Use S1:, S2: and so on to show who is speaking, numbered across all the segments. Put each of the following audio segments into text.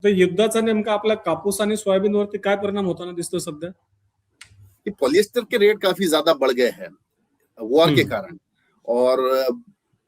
S1: तर युद्धाचा नेमका आपल्या कापूस आणि सोयाबीनवरती काय परिणाम होताना दिसतो सध्या?
S2: कि पॉलिएस्टर के रेट काफी ज्यादा बढ़ गए हैं वॉर के कारण। और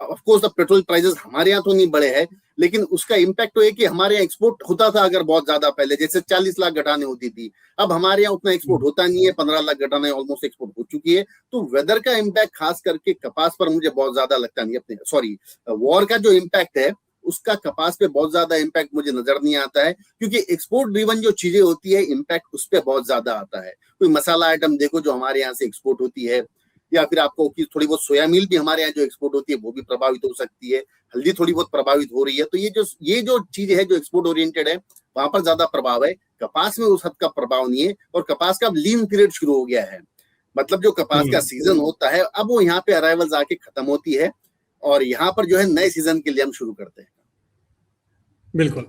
S2: ऑफ कोर्स पेट्रोल प्राइसेस हमारे यहाँ तो नहीं बढ़े हैं, लेकिन उसका इम्पैक्ट तो है कि हमारे यहाँ एक्सपोर्ट होता था अगर बहुत ज्यादा पहले, जैसे 40 लाख घटाने होती थी, अब हमारे यहाँ उतना एक्सपोर्ट होता नहीं है, 15 लाख घटाने ऑलमोस्ट एक्सपोर्ट हो चुकी है। तो वेदर का इम्पैक्ट खास करके कपास पर मुझे बहुत ज्यादा लगता नहीं, अपने सॉरी वॉर का जो इम्पैक्ट है उसका कपास पे बहुत ज्यादा इम्पैक्ट मुझे नजर नहीं आता है, क्योंकि एक्सपोर्ट ड्रिवन जो चीजें होती है इम्पैक्ट उस पर बहुत ज्यादा आता है। कोई मसाला आइटम देखो जो हमारे यहाँ से एक्सपोर्ट होती है, या फिर आपको कि थोड़ी बहुत सोया मिल भी हमारे यहाँ जो एक्सपोर्ट होती है वो भी प्रभावित हो सकती है, हल्दी थोड़ी बहुत प्रभावित हो रही है। तो ये जो चीज है जो एक्सपोर्ट ओरिएंटेड है वहां पर ज्यादा प्रभाव है। कपास में उस हद का प्रभाव नहीं है, और कपास का लीन पीरियड शुरू हो गया है। मतलब जो कपास का सीजन होता है अब वो यहाँ पे अराइवल्स आके खत्म होती है, और यहाँ पर जो है नए सीजन के लिए हम शुरू करते हैं।
S1: बिलकुल।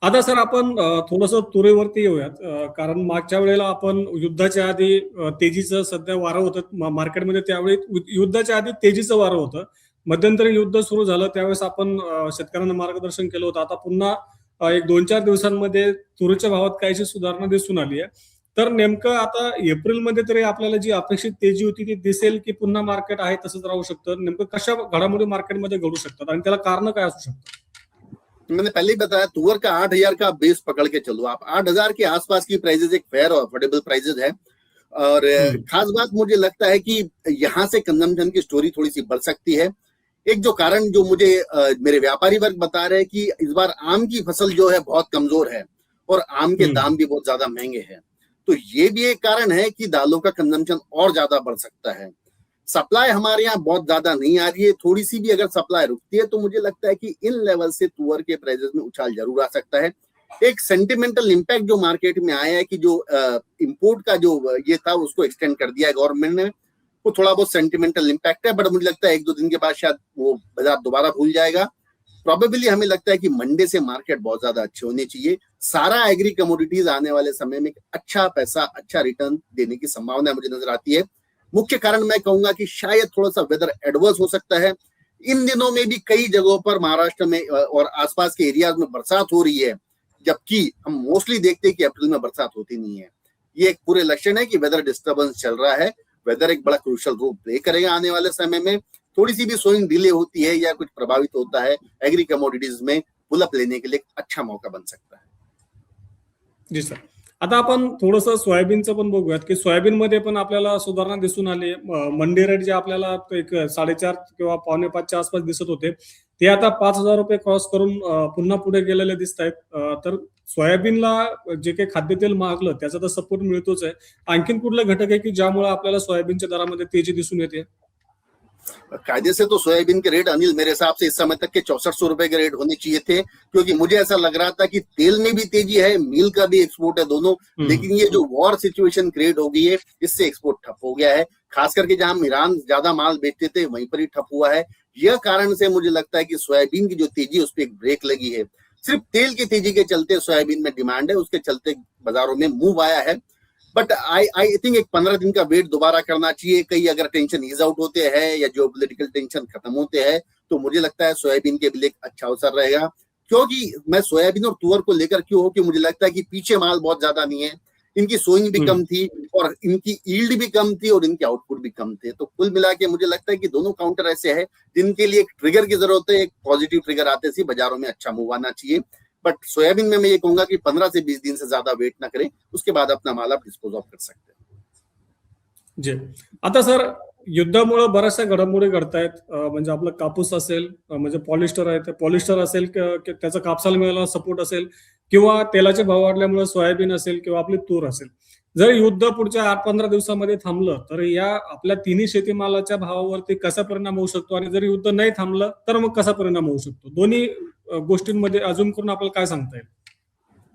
S1: आता सर आपण थोडंसं तुरीवरती येऊयात, कारण मागच्या वेळेला आपण युद्धाच्या आधी तेजीचं सध्या वारं होतं मार्केटमध्ये, त्यावेळी युद्धाच्या आधी तेजीचं वारं होतं, मध्यंतरी युद्ध सुरू झालं त्यावेळेस आपण शेतकऱ्यांना मार्गदर्शन केलं होतं। आता पुन्हा एक 2-4 दिवसांमध्ये तुरीच्या भावात काहीशी सुधारणा दिसून आली आहे। तर नेमकं आता एप्रिलमध्ये तरी आपल्याला जी अपेक्षित तेजी होती ती दिसेल की पुन्हा मार्केट आहे तसंच राहू शकतं? नेमकं कशा घडामोडी मार्केटमध्ये घडू शकतात आणि त्याला कारण काय असू शकतं?
S2: मैंने पहले ही बताया, तुअर का 8,000 का बेस पकड़ के चलो आप, 8,000 के आसपास की प्राइजेस एक फेयर और अफोर्डेबल प्राइजेस है। और खास बात मुझे लगता है कि यहाँ से कंजम्पशन की स्टोरी थोड़ी सी बढ़ सकती है। एक जो कारण जो मुझे मेरे व्यापारी वर्ग बता रहे हैं कि इस बार आम की फसल जो है बहुत कमजोर है, और आम के दाम भी बहुत ज्यादा महंगे हैं। तो ये भी एक कारण है कि दालों का कंजम्पशन और ज्यादा बढ़ सकता है। सप्लाई हमारे यहाँ बहुत ज्यादा नहीं आ रही है, थोड़ी सी भी अगर सप्लाई रुकती है तो मुझे लगता है कि इन लेवल से तुअर के प्राइसेस में उछाल जरूर आ सकता है। एक सेंटिमेंटल इम्पैक्ट जो मार्केट में आया है कि जो इंपोर्ट का जो ये था उसको एक्सटेंड कर दिया है गवर्नमेंट ने, वो थोड़ा बहुत सेंटिमेंटल इम्पैक्ट है, बट मुझे लगता है 1-2 दिन के बाद शायद वो बाजार दोबारा भूल जाएगा। प्रोबेबली हमें लगता है कि मंडे से मार्केट बहुत ज्यादा अच्छे होने चाहिए। सारा एग्री कमोडिटीज आने वाले समय में अच्छा पैसा, अच्छा रिटर्न देने की संभावना मुझे नजर आती है। मुख्य कारण मैं कहूंगा कि शायद थोड़ा सा वेदर एडवर्स हो सकता है। इन दिनों में भी कई जगहों पर महाराष्ट्र में और आसपास के एरियाज में बरसात हो रही है, जबकि हम मोस्टली देखते हैं कि अप्रैल में बरसात होती नहीं है। ये एक पूरे लक्षण है कि वेदर डिस्टर्बेंस चल रहा है। वेदर एक बड़ा क्रूशियल रोल प्ले करेगा आने वाले समय में। थोड़ी सी भी सोइंग डिले होती है या कुछ प्रभावित होता है, एग्री कमोडिटीज में पुलअप लेने के लिए अच्छा मौका बन सकता है।
S1: जी सर। आता आपण थोडंसं सोयाबीनचं पण बघूयात की सोयाबीनमध्ये पण आपल्याला सुधारणा दिसून आली। मंडी रेट जे आपल्याला एक 4.5 किंवा 4.25च्या आसपास दिसत होते ते आता 5,000 रुपये क्रॉस करून पुन्हा पुढे गेलेले दिसत आहेत। तर सोयाबीनला जे काही खाद्यतेल महागलं त्याचा तर सपोर्ट मिळतोच आहे। आणखीन कुठला घटक आहे की ज्यामुळे आपल्याला सोयाबीनच्या दरामध्ये तेजी दिसून येते?
S2: कायदे से तो सोयाबीन के रेट अनिल मेरे हिसाब से इस समय तक के 6400 रुपए के रेट होने चाहिए थे, क्योंकि मुझे ऐसा लग रहा था कि तेल में भी तेजी है, मील का भी एक्सपोर्ट है दोनों, लेकिन ये जो वॉर सिचुएशन क्रिएट हो गई है इससे एक्सपोर्ट ठप हो गया है। खास करके जहां हम ईरान ज्यादा माल बेचते थे वहीं पर ही ठप हुआ है। यह कारण से मुझे लगता है कि सोयाबीन की जो तेजी है उस पर एक ब्रेक लगी है। सिर्फ तेल की तेजी के चलते सोयाबीन में डिमांड है, उसके चलते बाजारों में मूव आया है। बट आई थिंक एक 15 दिन का वेट दोबारा करना चाहिए। कई अगर टेंशन ईज आउट होते हैं या जो पॉलिटिकल टेंशन खत्म होते हैं तो मुझे लगता है सोयाबीन के लिए एक अच्छा अवसर रहेगा। क्योंकि मैं सोयाबीन और तुअर को लेकर क्यों हो कि मुझे लगता है कि पीछे माल बहुत ज्यादा नहीं है, इनकी सोइंग भी कम थी और इनकी यील्ड भी कम थी और इनके आउटपुट भी कम थे। तो कुल मिला के मुझे लगता है कि दोनों काउंटर ऐसे है जिनके लिए एक ट्रिगर की जरूरत है, एक पॉजिटिव ट्रिगर आते ही बाजारों में अच्छा मूव आना चाहिए। बट सोयाबीन में मैं ये कहूंगा कि 15 से 20 दिन से ज्यादा वेट ना करें, उसके बाद अपना माल आप डिस्पोज ऑफ कर सकते हैं।
S1: जी। आता सर युद्धामुळे बऱ्याचशा घडामोडी घडतायत, म्हणजे आपलं कापूस असेल, म्हणजे पॉलिस्टर आहे ते पॉलिस्टर असेल, त्याचा कापसाला मिळालेला सपोर्ट असेल, किंवा तेलाचे भाव वाढल्यामुळे सोयाबीन असेल किंवा आपली तूर असेल। जर युद्ध पुढच्या 8-15 दिवसामध्ये थांबलं तर या आपल्या तिन्ही शेतीमालाच्या भावावरती कसा परिणाम होऊ शकतो, आणि जर युद्ध नाही थांबलं तर मग कसा परिणाम होऊ शकतो? दोन्ही गोष्टींमध्ये अजून करून आपल्याला काय सांगता येईल?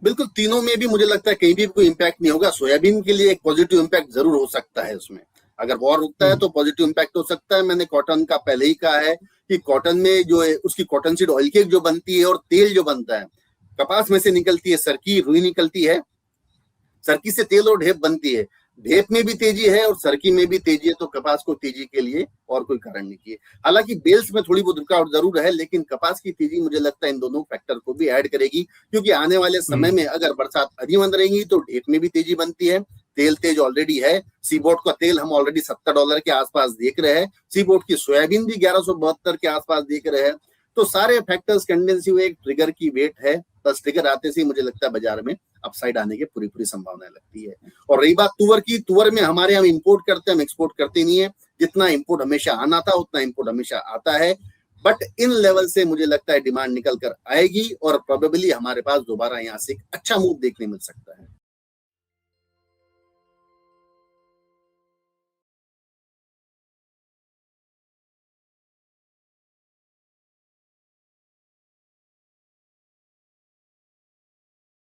S2: बिल्कुल, तीनों में भी मुझे लगता है कहीं भी कोई इम्पैक्ट नहीं होगा। सोयाबीन के लिए एक पॉजिटिव इम्पैक्ट जरूर हो सकता है उसमें, अगर वॉर रुकता है तो पॉजिटिव इम्पैक्ट हो सकता है। मैंने कॉटन का पहले ही कहा है कि कॉटन में जो है उसकी कॉटन सीड ऑयल केक जो बनती है और तेल जो बनता है कपास में से निकलती है, सरकी रुई निकलती है, सरकी से तेल और ढेप बनती है। ढेप में भी तेजी है और सरकी में भी तेजी है, तो कपास को तेजी के लिए और कोई कारण नहीं है। हालांकि बेल्स में थोड़ी बहुत रुकावट जरूर है, लेकिन कपास की तेजी मुझे लगता है इन दोनों फैक्टर को भी ऐड करेगी, क्योंकि आने वाले समय में अगर बरसात अधिकतर रहेंगी तो ढेप में भी तेजी बनती है। तेल तेज ऑलरेडी है, सीबोट का तेल हम ऑलरेडी $70 के आसपास देख रहे हैं, सीबोट की सोयाबीन भी 1172 के आसपास देख रहे हैं। तो सारे फैक्टर्स कंडेंस हुए एक ट्रिगर की वेट है, बस ट्रिगर आते से मुझे लगता है बाजार में अपसाइड आने की पूरी पूरी संभावना लगती है। और रही बात तुअर की, तुअर में हमारे हम इंपोर्ट करते हैं, हम एक्सपोर्ट करते नहीं है। जितना इंपोर्ट हमेशा आना था उतना इंपोर्ट हमेशा आता है, बट इन लेवल से मुझे लगता है डिमांड निकल कर आएगी और प्रोबेबली हमारे पास दोबारा यहाँ से एक अच्छा मूव देखने मिल सकता है।